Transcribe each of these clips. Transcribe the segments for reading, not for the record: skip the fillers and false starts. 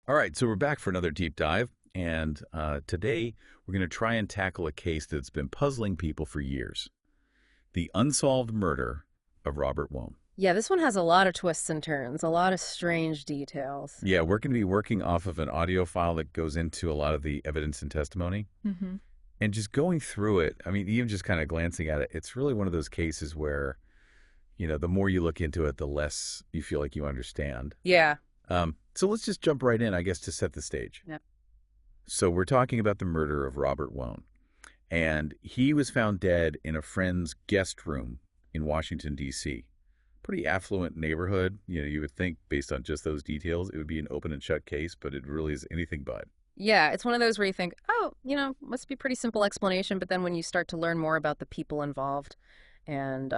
All right, so we're back for another deep dive, and today we're going to try and tackle a case that's been puzzling people for years: the unsolved murder of Robert Wone. Yeah, this one has a lot of twists and turns, a lot of strange details. Yeah, we're going to be working off of an audio file that goes into a lot of the evidence and testimony, Hmm. and just going through it. I mean, even just kind of glancing at it, it's really one of those cases where, the more you look into it, the less you feel like you understand. Yeah. So let's just jump right in, I guess, to set the stage. Yep. So we're talking about the murder of Robert Wone. And he was found dead in a friend's guest room in Washington, D.C. Pretty affluent neighborhood. You would think, based on just those details, it would be an open and shut case, but it really is anything but. Yeah, it's one of those where you think, oh, must be pretty simple explanation, but then when you start to learn more about the people involved and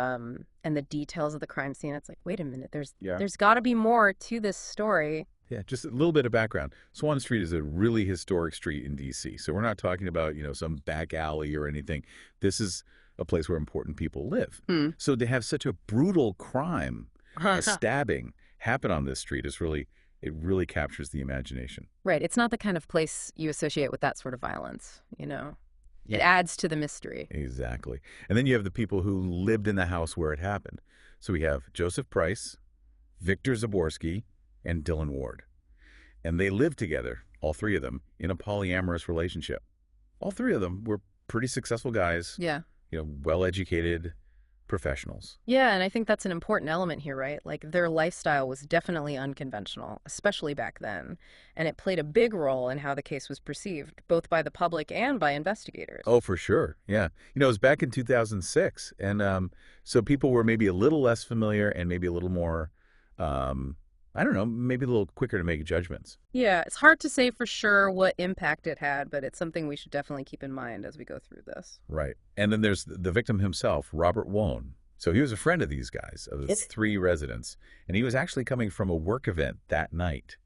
the details of the crime scene, it's like, wait a minute, Yeah. there's got to be more to this story. Yeah, just a little bit of background. Swan Street is a really historic street in D.C., so we're not talking about, some back alley or anything. This is a place where important people live. Hmm. So to have such a brutal crime, a stabbing, happen on this street it really captures the imagination. Right, it's not the kind of place you associate with that sort of violence, It Yeah. adds to the mystery. Exactly. And then you have the people who lived in the house where it happened. So we have Joseph Price, Victor Zaborski, and Dylan Ward. And they lived together, all three of them, in a polyamorous relationship. All three of them were pretty successful guys, Yeah. well-educated professionals. Yeah, and I think that's an important element here, right? Like their lifestyle was definitely unconventional, especially back then, and it played a big role in how the case was perceived, both by the public and by investigators. Oh, for sure. Yeah. It was back in 2006. And so people were maybe a little less familiar and maybe a little more, I don't know, maybe a little quicker to make judgments. Yeah, it's hard to say for sure what impact it had, but it's something we should definitely keep in mind as we go through this. Right. And then there's the victim himself, Robert Wone. So he was a friend of these guys, of the three residents, and he was actually coming from a work event that night.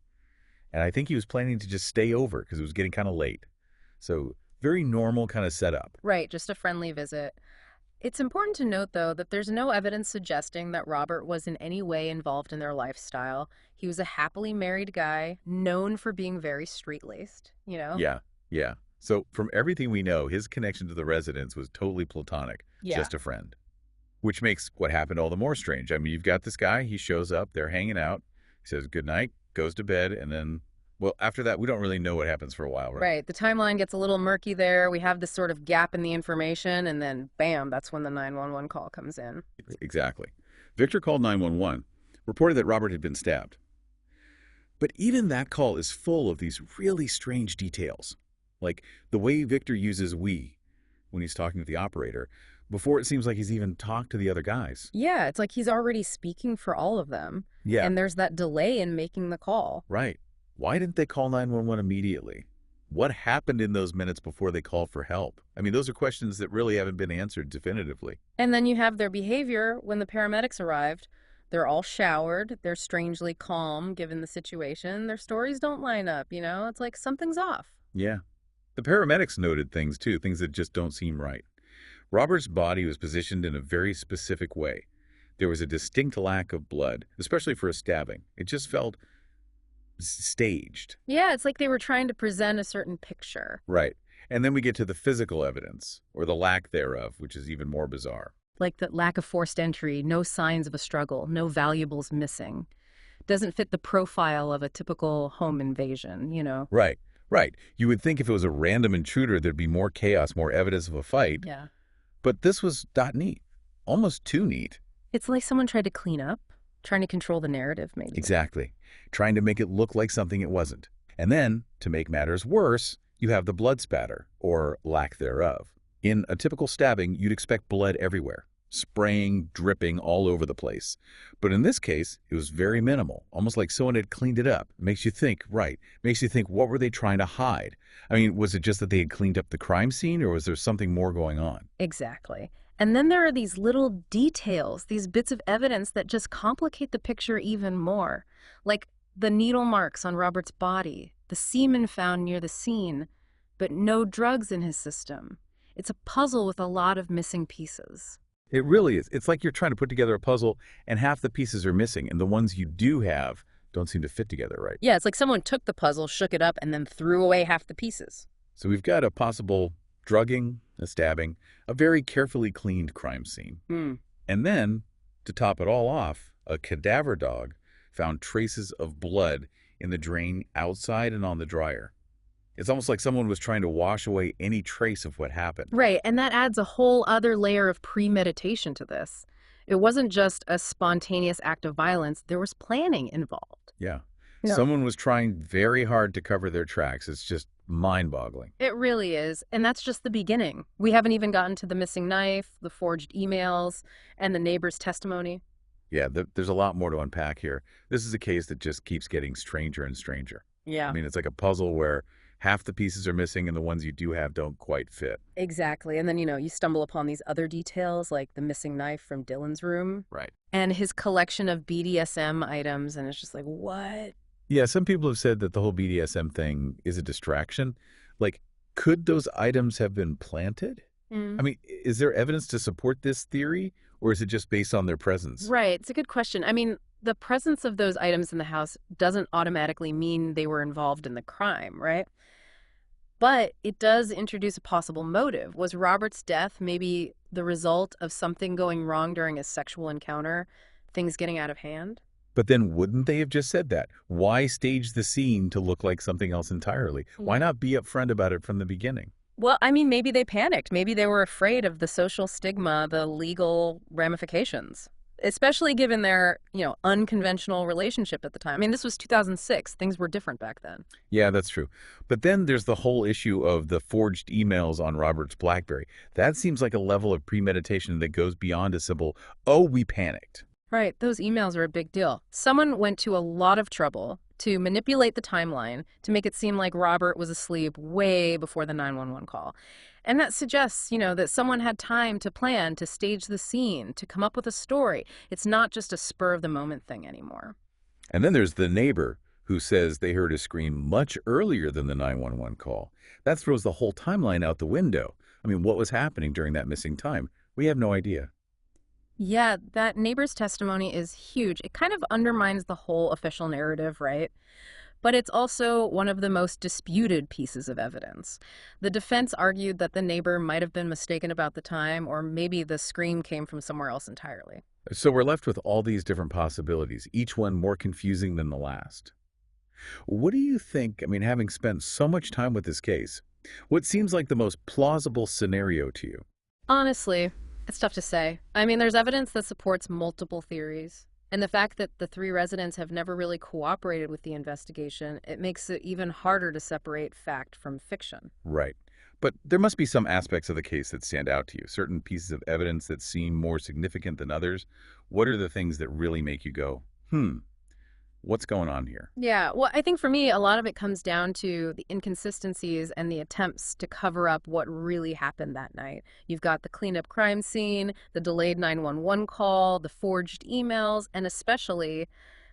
And I think he was planning to just stay over because it was getting kind of late. So very normal kind of setup. Right, just a friendly visit. It's important to note, though, that there's no evidence suggesting that Robert was in any way involved in their lifestyle. He was a happily married guy, known for being very street-laced. Yeah, yeah. So from everything we know, his connection to the residents was totally platonic, Yeah. just a friend. Which makes what happened all the more strange. I mean, you've got this guy, he shows up, they're hanging out, he says good night, goes to bed, and then, well, after that, we don't really know what happens for a while, right? Right. The timeline gets a little murky there. We have this sort of gap in the information, and then bam, that's when the 911 call comes in. Exactly. Victor called 911, reported that Robert had been stabbed. But even that call is full of these really strange details, like the way Victor uses we when he's talking to the operator, before it seems like he's even talked to the other guys. Yeah, it's like he's already speaking for all of them. Yeah, And there's that delay in making the call. right. Why didn't they call 911 immediately? What happened in those minutes before they called for help? I mean, those are questions that really haven't been answered definitively. And then you have their behavior when the paramedics arrived. They're all showered. They're strangely calm given the situation. Their stories don't line up. It's like something's off. Yeah. The paramedics noted things, too, things that just don't seem right. Robert's body was positioned in a very specific way. There was a distinct lack of blood, especially for a stabbing. It just felt staged. Yeah, it's like they were trying to present a certain picture. Right. And then we get to the physical evidence, or the lack thereof, which is even more bizarre. Like the lack of forced entry, no signs of a struggle, no valuables missing. Doesn't fit the profile of a typical home invasion. Right. Right. You would think if it was a random intruder, there'd be more chaos, more evidence of a fight. Yeah. But this was not neat. Almost too neat. It's like someone tried to clean up, trying to control the narrative, maybe. Exactly. Trying to make it look like something it wasn't. And then, to make matters worse, you have the blood spatter, or lack thereof. In a typical stabbing, you'd expect blood everywhere, spraying, dripping all over the place. But in this case, it was very minimal, almost like someone had cleaned it up. Makes you think, right, makes you think, what were they trying to hide? I mean, was it just that they had cleaned up the crime scene, or was there something more going on? Exactly. And then there are these little details, these bits of evidence that just complicate the picture even more. Like the needle marks on Robert's body, the semen found near the scene, but no drugs in his system. It's a puzzle with a lot of missing pieces. It really is. It's like you're trying to put together a puzzle and half the pieces are missing, and the ones you do have don't seem to fit together right. Yeah, it's like someone took the puzzle, shook it up, and then threw away half the pieces. So we've got a possible drugging, a stabbing, a very carefully cleaned crime scene. Hmm. And then, to top it all off, a cadaver dog found traces of blood in the drain outside and on the dryer. It's almost like someone was trying to wash away any trace of what happened. Right, and that adds a whole other layer of premeditation to this. It wasn't just a spontaneous act of violence, there was planning involved. Yeah. Yeah. Someone was trying very hard to cover their tracks. It's just mind-boggling. It really is, and that's just the beginning. We haven't even gotten to the missing knife, the forged emails, and the neighbor's testimony. Yeah, there's a lot more to unpack here. This is a case that just keeps getting stranger and stranger. Yeah. I mean, it's like a puzzle where half the pieces are missing and the ones you do have don't quite fit. Exactly. And then, you stumble upon these other details, like the missing knife from Dylan's room Right. and his collection of BDSM items, and it's just like, what? Yeah, some people have said that the whole BDSM thing is a distraction. Like, could those items have been planted? Mm. I mean, is there evidence to support this theory, or is it just based on their presence? Right. It's a good question. I mean, the presence of those items in the house doesn't automatically mean they were involved in the crime, right? But it does introduce a possible motive. Was Robert's death maybe the result of something going wrong during a sexual encounter, things getting out of hand? But then wouldn't they have just said that? Why stage the scene to look like something else entirely? Why not be upfront about it from the beginning? Well, I mean, maybe they panicked. Maybe they were afraid of the social stigma, the legal ramifications, especially given their, unconventional relationship at the time. I mean, this was 2006. Things were different back then. Yeah, that's true. But then there's the whole issue of the forged emails on Robert's BlackBerry. That seems like a level of premeditation that goes beyond a simple, oh, we panicked. Right. Those emails are a big deal. Someone went to a lot of trouble to manipulate the timeline to make it seem like Robert was asleep way before the 911 call. And that suggests, that someone had time to plan, to stage the scene, to come up with a story. It's not just a spur-of-the-moment thing anymore. And then there's the neighbor who says they heard a scream much earlier than the 911 call. That throws the whole timeline out the window. I mean, what was happening during that missing time? We have no idea. Yeah, that neighbor's testimony is huge. It kind of undermines the whole official narrative, right? But it's also one of the most disputed pieces of evidence. The defense argued that the neighbor might have been mistaken about the time, or maybe the scream came from somewhere else entirely. So we're left with all these different possibilities, each one more confusing than the last. What do you think, I mean, having spent so much time with this case, what seems like the most plausible scenario to you? Honestly, it's tough to say. I mean, there's evidence that supports multiple theories. And the fact that the three residents have never really cooperated with the investigation, it makes it even harder to separate fact from fiction. Right. But there must be some aspects of the case that stand out to you, certain pieces of evidence that seem more significant than others. What are the things that really make you go, what's going on here? Yeah, well, I think for me, a lot of it comes down to the inconsistencies and the attempts to cover up what really happened that night. You've got the cleanup crime scene, the delayed 911 call, the forged emails, and especially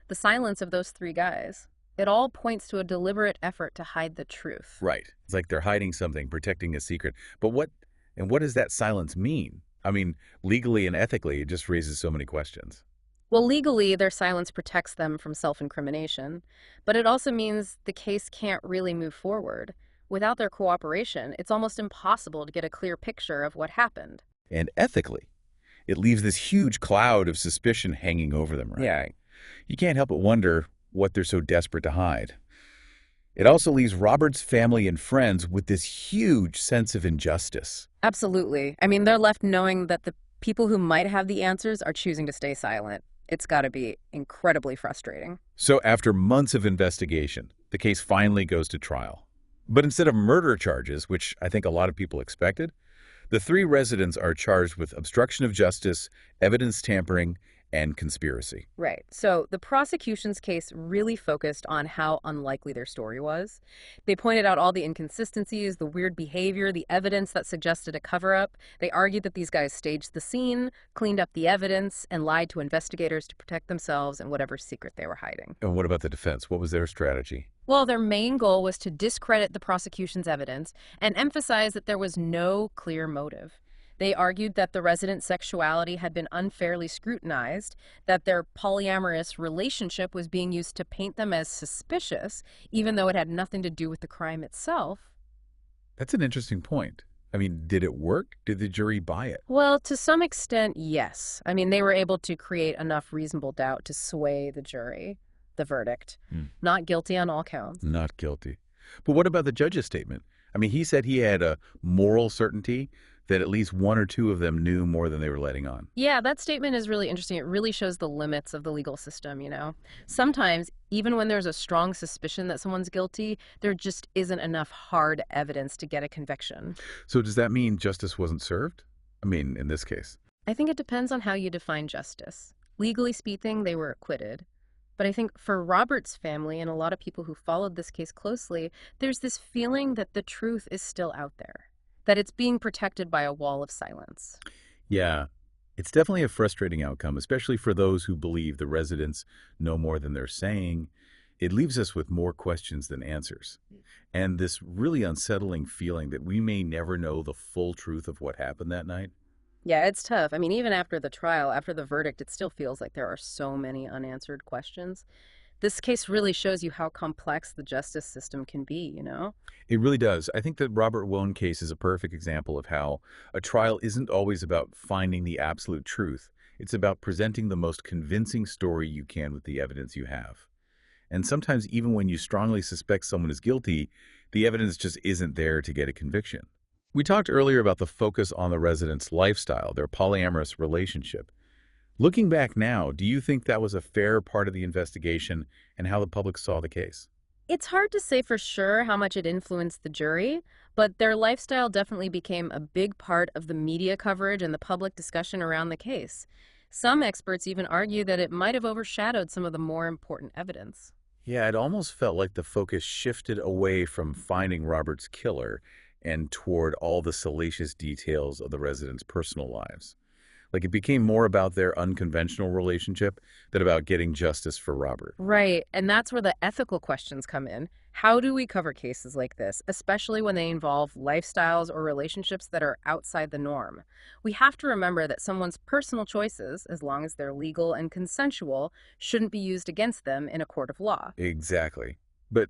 the silence of those three guys. It all points to a deliberate effort to hide the truth. Right. It's like they're hiding something, protecting a secret. But what does that silence mean? I mean, legally and ethically, it just raises so many questions. Well, legally, their silence protects them from self-incrimination, but it also means the case can't really move forward. Without their cooperation, it's almost impossible to get a clear picture of what happened. And ethically, it leaves this huge cloud of suspicion hanging over them, right? Yeah. You can't help but wonder what they're so desperate to hide. It also leaves Robert's family and friends with this huge sense of injustice. Absolutely. I mean, they're left knowing that the people who might have the answers are choosing to stay silent. It's got to be incredibly frustrating. So after months of investigation, the case finally goes to trial. But instead of murder charges, which I think a lot of people expected, the three residents are charged with obstruction of justice, evidence tampering, and conspiracy. Right. So the prosecution's case really focused on how unlikely their story was. They pointed out all the inconsistencies, the weird behavior, the evidence that suggested a cover-up. They argued that these guys staged the scene, cleaned up the evidence, and lied to investigators to protect themselves and whatever secret they were hiding. And what about the defense? What was their strategy? Well, their main goal was to discredit the prosecution's evidence and emphasize that there was no clear motive. They argued that the residents' sexuality had been unfairly scrutinized, that their polyamorous relationship was being used to paint them as suspicious, even though it had nothing to do with the crime itself. That's an interesting point. I mean, did it work? Did the jury buy it? Well, to some extent, yes. I mean, they were able to create enough reasonable doubt to sway the jury, the verdict. Not guilty on all counts. Not guilty. But what about the judge's statement? I mean, he said he had a moral certainty that at least one or two of them knew more than they were letting on. Yeah, that statement is really interesting. It really shows the limits of the legal system, you know? Sometimes, even when there's a strong suspicion that someone's guilty, there just isn't enough hard evidence to get a conviction. So does that mean justice wasn't served? I mean, in this case. I think it depends on how you define justice. Legally speaking, they were acquitted. But I think for Robert's family and a lot of people who followed this case closely, there's this feeling that the truth is still out there, that it's being protected by a wall of silence. Yeah, it's definitely a frustrating outcome, especially for those who believe the residents know more than they're saying. It leaves us with more questions than answers. And this really unsettling feeling that we may never know the full truth of what happened that night. Yeah, it's tough. I mean, even after the trial, after the verdict, it still feels like there are so many unanswered questions. This case really shows you how complex the justice system can be, you know? It really does. I think the Robert Wone case is a perfect example of how a trial isn't always about finding the absolute truth. It's about presenting the most convincing story you can with the evidence you have. And sometimes even when you strongly suspect someone is guilty, the evidence just isn't there to get a conviction. We talked earlier about the focus on the residents' lifestyle, their polyamorous relationship. Looking back now, do you think that was a fair part of the investigation and how the public saw the case? It's hard to say for sure how much it influenced the jury, but their lifestyle definitely became a big part of the media coverage and the public discussion around the case. Some experts even argue that it might have overshadowed some of the more important evidence. Yeah, it almost felt like the focus shifted away from finding Robert's killer and toward all the salacious details of the residents' personal lives. Like it became more about their unconventional relationship than about getting justice for Robert. Right, and that's where the ethical questions come in. How do we cover cases like this, especially when they involve lifestyles or relationships that are outside the norm? We have to remember that someone's personal choices, as long as they're legal and consensual, shouldn't be used against them in a court of law. Exactly. But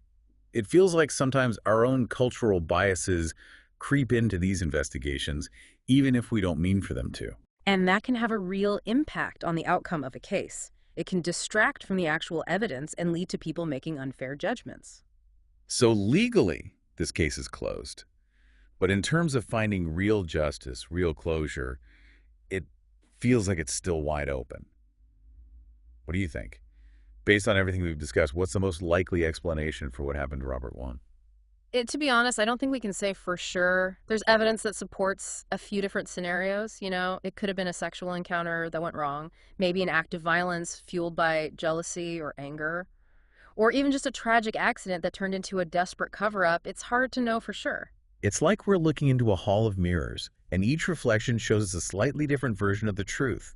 it feels like sometimes our own cultural biases creep into these investigations, even if we don't mean for them to. And that can have a real impact on the outcome of a case. It can distract from the actual evidence and lead to people making unfair judgments. So legally, this case is closed. But in terms of finding real justice, real closure, it feels like it's still wide open. What do you think? Based on everything we've discussed, what's the most likely explanation for what happened to Robert Wone? To be honest, I don't think we can say for sure. There's evidence that supports a few different scenarios, you know. It could have been a sexual encounter that went wrong, maybe an act of violence fueled by jealousy or anger, or even just a tragic accident that turned into a desperate cover-up. It's hard to know for sure. It's like we're looking into a hall of mirrors, and each reflection shows us a slightly different version of the truth,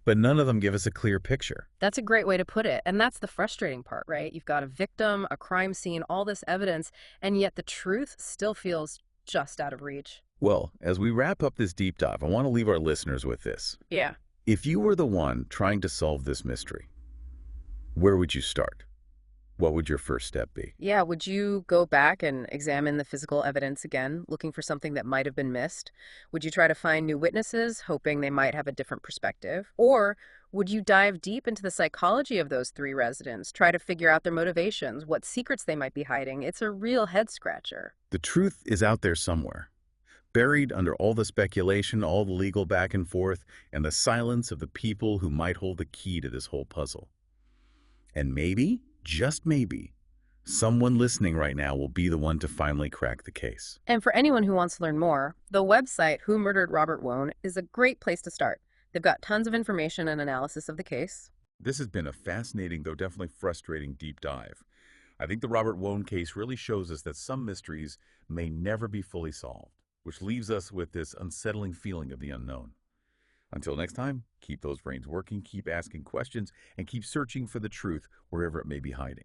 but none of them give us a clear picture. That's a great way to put it, and that's the frustrating part, right? You've got a victim, a crime scene, all this evidence, and yet the truth still feels just out of reach. Well, as we wrap up this deep dive, I want to leave our listeners with this. Yeah. If you were the one trying to solve this mystery, where would you start? What would your first step be? Yeah, would you go back and examine the physical evidence again, looking for something that might have been missed? Would you try to find new witnesses, hoping they might have a different perspective? Or would you dive deep into the psychology of those three residents, try to figure out their motivations, what secrets they might be hiding? It's a real head-scratcher. The truth is out there somewhere, buried under all the speculation, all the legal back and forth, and the silence of the people who might hold the key to this whole puzzle. And maybe, just maybe, someone listening right now will be the one to finally crack the case. And for anyone who wants to learn more, the website Who Murdered Robert Wone is a great place to start. They've got tons of information and analysis of the case. This has been a fascinating, though definitely frustrating, deep dive. I think the Robert Wone case really shows us that some mysteries may never be fully solved, which leaves us with this unsettling feeling of the unknown. Until next time, keep those brains working, keep asking questions, and keep searching for the truth wherever it may be hiding.